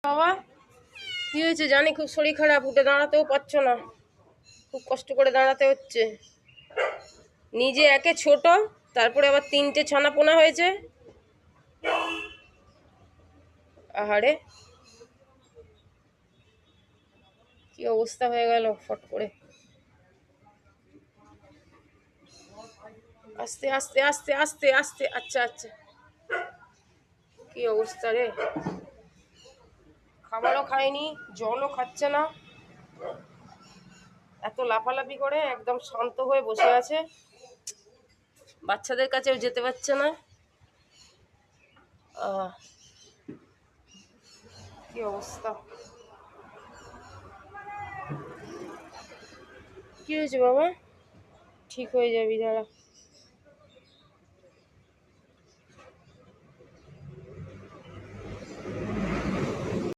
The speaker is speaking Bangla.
বাবা কি হয়েছে জানি, খুব শরীর খারাপ, উঠে দাঁড়াতেও পারছো না, খুব কষ্ট করে দাঁড়াতে হচ্ছে। নিজে একে ছোট, তারপরে আবার 3টে ছানাপোনা হয়েছে। আহারে কি অবস্থা হয়ে গেল ফট করে। আস্তে আস্তে আস্তে আস্তে আস্তে, আচ্ছা আচ্ছা, কি অবস্থা রে, খাবারও খায়নি, জলও খাচ্ছে না, এত লাফালাফি করে একদম শান্ত হয়ে বসে আছে, বাচ্চাদের কাছেও যেতে পারছে না। কি অবস্থা, কি হয়েছে বাবা? ঠিক হয়ে যাবি, দাঁড়া।